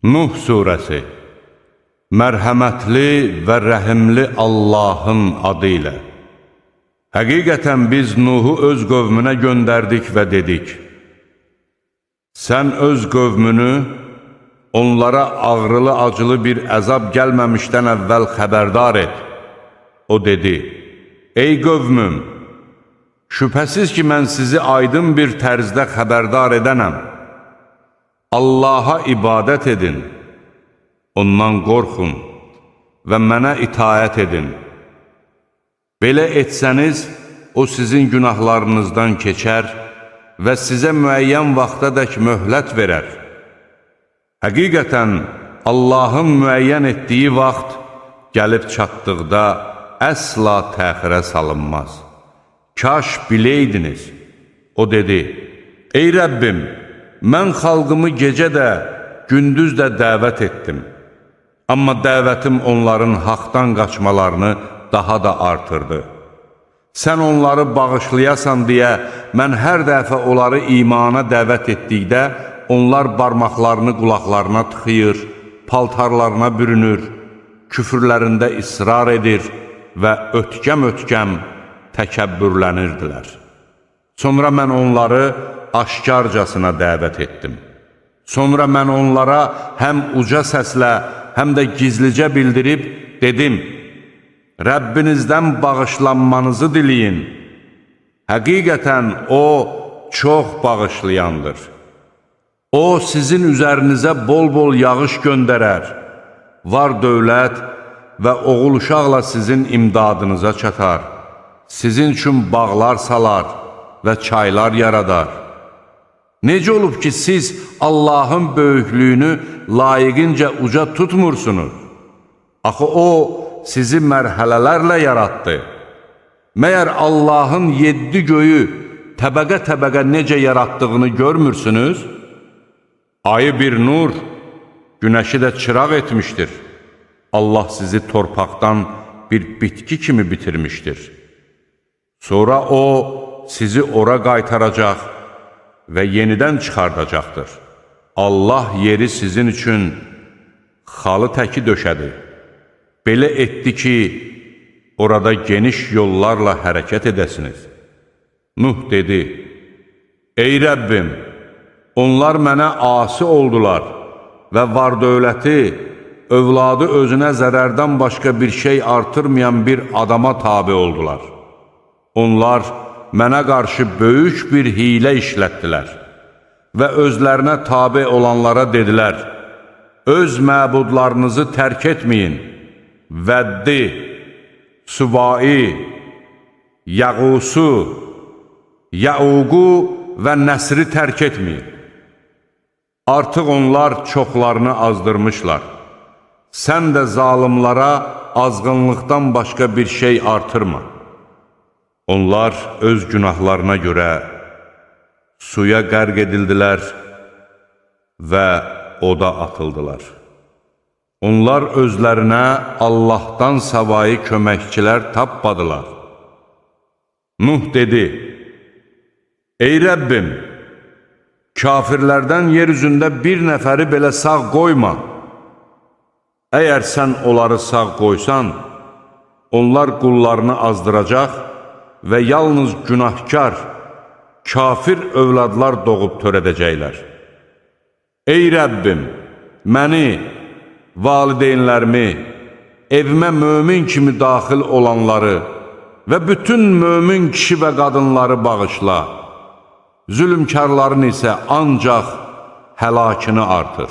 Nuh surəsi. Mərhəmətli və rəhimli Allahın adı ilə. Həqiqətən biz Nuhu öz qövmünə göndərdik və dedik: Sən öz qövmünü onlara ağrılı-acılı bir əzab gəlməmişdən əvvəl xəbərdar et. O dedi: Ey qövmüm, şübhəsiz ki, mən sizi aydın bir tərzdə xəbərdar edənəm. Allaha ibadət edin, ondan qorxun və mənə itaət edin. Belə etsəniz, o sizin günahlarınızdan keçər və sizə müəyyən vaxtadək möhlət verər. Həqiqətən, Allahın müəyyən etdiyi vaxt gəlib çatdıqda əsla təxirə salınmaz. Kaş biləydiniz. O dedi: Ey Rəbbim, mən xalqımı gecə də, gündüz də dəvət etdim. Amma dəvətim onların haqdan qaçmalarını daha da artırdı. Sən onları bağışlayasan deyə, mən hər dəfə onları imana dəvət etdikdə, onlar barmaqlarını qulaqlarına tıxıyır, paltarlarına bürünür, küfürlərində israr edir və ötkəm-ötkəm təkəbbürlənirdilər. Sonra mən onları aşkarcasına dəvət etdim. Sonra mən onlara həm uca səslə, həm də gizlicə bildirib dedim: Rəbbinizdən bağışlanmanızı diləyin. Həqiqətən O çox bağışlayandır. O sizin üzərinizə bol-bol yağış göndərər, var dövlət və oğul uşaqla sizin imdadınıza çatar, sizin üçün bağlar salar və çaylar yaradar. Necə olub ki, siz Allahın böyüklüyünü layiqincə uca tutmursunuz? Axı O sizi mərhələlərlə yaratdı. Məyər Allahın 7 göyü təbəqə-təbəqə necə yaratdığını görmürsünüz? Ayı bir nur, günəşi də çıraq etmişdir. Allah sizi torpaqdan bir bitki kimi bitirmişdir. Sonra O sizi ora qaytaracaq və yenidən çıxardacaqdır. Allah yeri sizin üçün xalı təki döşədi. Belə etdi ki, orada geniş yollarla hərəkət edəsiniz. Nuh dedi: Ey Rəbbim, onlar mənə asi oldular və var dövləti, övladı özünə zərərdən başqa bir şey artırmayan bir adama tabi oldular. Onlar mənə qarşı böyük bir hilə işlətdilər və özlərinə tabi olanlara dedilər: Öz məbudlarınızı tərk etməyin. Vəddi, Suvai, Yəqusu, Yəuqu və Nəsri tərk etməyin. Artıq onlar çoxlarını azdırmışlar. Sən də zalimlara azğınlıqdan başqa bir şey artırma. Onlar öz günahlarına görə suya qərq edildilər və oda atıldılar. Onlar özlərinə Allahdan savayı köməkçilər tapmadılar. Nuh dedi: Ey Rəbbim, kafirlərdən yeryüzündə bir nəfəri belə sağ qoyma. Əgər sən onları sağ qoysan, onlar qullarını azdıracaq və yalnız günahkar, kafir övladlar doğub törədəcəklər. Ey Rəbbim, məni, valideynlərimi, evimə mömin kimi daxil olanları və bütün mömin kişi və qadınları bağışla. Zülmkarların isə ancaq həlakını artır.